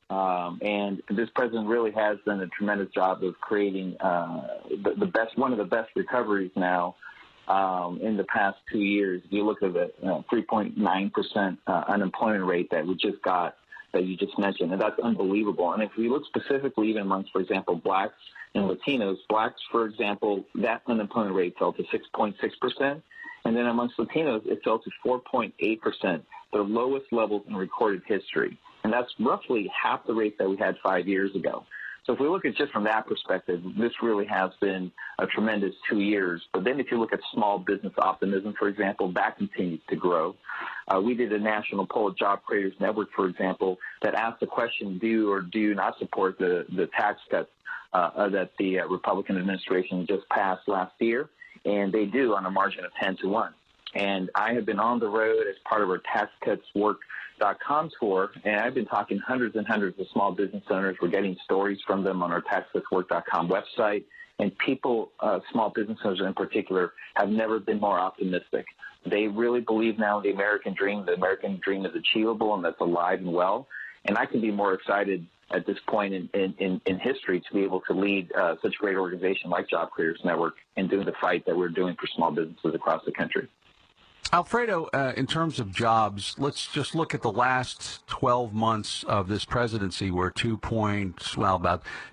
And this president really has done a tremendous job of creating one of the best recoveries now in the past 2 years. If you look at the 3.9% unemployment rate that we just got, that you just mentioned, and that's unbelievable. And if we look specifically even amongst, for example, blacks and Latinos, blacks, for example, that unemployment rate fell to 6.6%, and then amongst Latinos, it fell to 4.8%, the lowest levels in recorded history. And that's roughly half the rate that we had 5 years ago. So if we look at just from that perspective, this really has been a tremendous 2 years. But then if you look at small business optimism, for example, that continues to grow. We did a national poll at Job Creators Network, for example, that asked the question, do or do not support the tax cuts that the Republican administration just passed last year. And they do on a margin of 10-1. And I have been on the road as part of our taxcutswork.com tour, and I've been talking hundreds and hundreds of small business owners. We're getting stories from them on our taxcutswork.com website. And people, small business owners in particular, have never been more optimistic. They really believe now in the American dream. The American dream is achievable, and that's alive and well. And I can be more excited at this point in history to be able to lead such a great organization like Job Creators Network and doing the fight that we're doing for small businesses across the country. Alfredo, in terms of jobs, let's just look at the last 12 months of this presidency, where about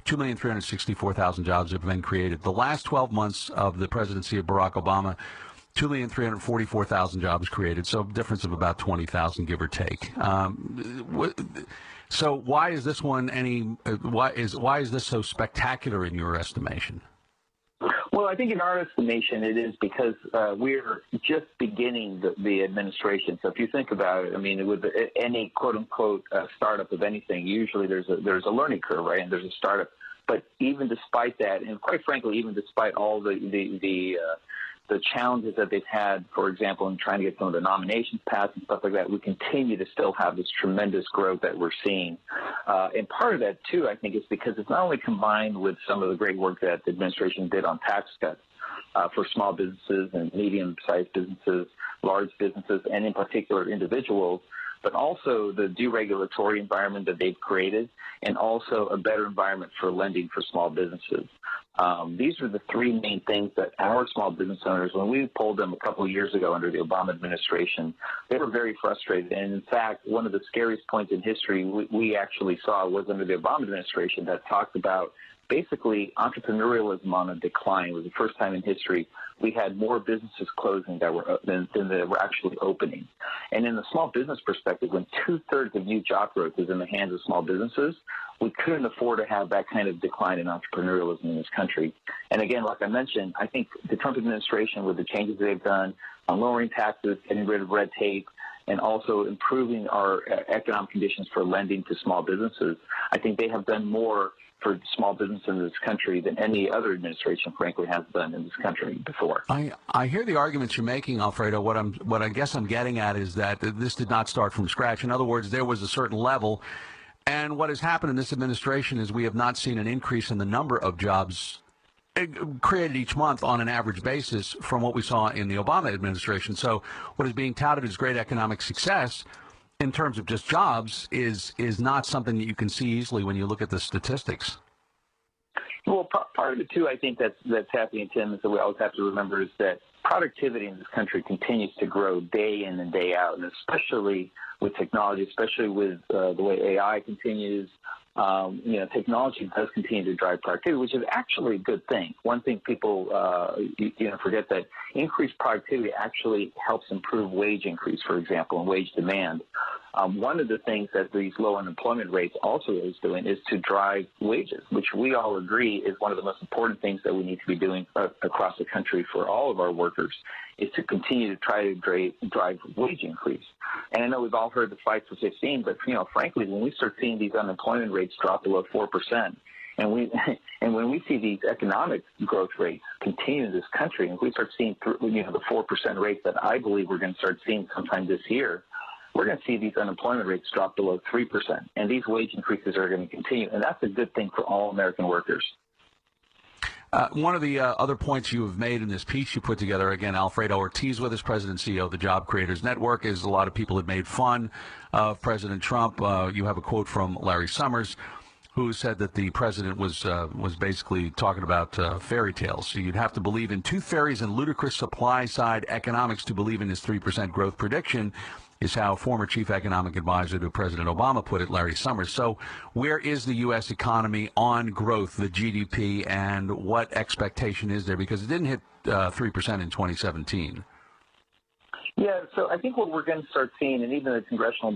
2,364,000 jobs have been created. The last 12 months of the presidency of Barack Obama, 2,344,000 jobs created, so a difference of about 20,000, give or take. So why is this one why is this so spectacular in your estimation? Well, I think in our estimation it is because we're just beginning the administration. So if you think about it, I mean, with any quote-unquote startup of anything, usually there's a learning curve, right, and there's a startup. But even despite that, and quite frankly, even despite all the challenges that they've had, for example, in trying to get some of the nominations passed and stuff like that, we continue to still have this tremendous growth that we're seeing. And part of that, too, I think, is because it's not only combined with some of the great work that the administration did on tax cuts for small businesses and medium-sized businesses, large businesses, and in particular individuals, but also the deregulatory environment that they've created, and also a better environment for lending for small businesses. These are the three main things that our small business owners, when we polled them a couple of years ago under the Obama administration, they were very frustrated. And in fact, one of the scariest points in history we actually saw was under the Obama administration that talked about basically entrepreneurialism on a decline. It was the first time in history we had more businesses closing than that were actually opening. And in the small business perspective, when 2/3 of new job growth is in the hands of small businesses, we couldn't afford to have that kind of decline in entrepreneurialism in this country. And again, like I mentioned, I think the Trump administration, with the changes they've done on lowering taxes, getting rid of red tape, and also improving our economic conditions for lending to small businesses, I think they have done more for small business in this country than any other administration, frankly, has done in this country before. I hear the arguments you're making, Alfredo. What I guess I'm getting at is that this did not start from scratch. In other words, there was a certain level, and what has happened in this administration is we have not seen an increase in the number of jobs created each month on an average basis from what we saw in the Obama administration. So what is being touted as great economic success in terms of just jobs is not something that you can see easily when you look at the statistics. Well, part of it, too, I think that's happening, Tim, is that we always have to remember is that productivity in this country continues to grow day in and day out, and especially with technology, especially with the way AI continues. Technology does continue to drive productivity, which is actually a good thing. One thing people forget that increased productivity actually helps improve wage increase, for example, and wage demand. One of the things that these low unemployment rates also is doing is to drive wages, which we all agree is one of the most important things that we need to be doing across the country for all of our workers, is to continue to try to drive wage increase. And I know we've all heard the fight for 15, but frankly, when we start seeing these unemployment rates drop below 4%, and when we see these economic growth rates continue in this country, and if we start seeing the 4% rate that I believe we're going to start seeing sometime this year, we're going to see these unemployment rates drop below 3%, and these wage increases are going to continue, and that's a good thing for all American workers. One of the other points you have made in this piece you put together, again, Alfredo Ortiz with us, President and CEO of the Job Creators Network, is a lot of people had made fun of President Trump. You have a quote from Larry Summers, who said that the president was basically talking about fairy tales. So you'd have to believe in tooth fairies and ludicrous supply-side economics to believe in his 3% growth prediction, is how former chief economic advisor to President Obama put it, Larry Summers. So where is the U.S. economy on growth, the GDP, and what expectation is there? Because it didn't hit 3% in 2017. Yeah, so I think what we're going to start seeing, and even the congressional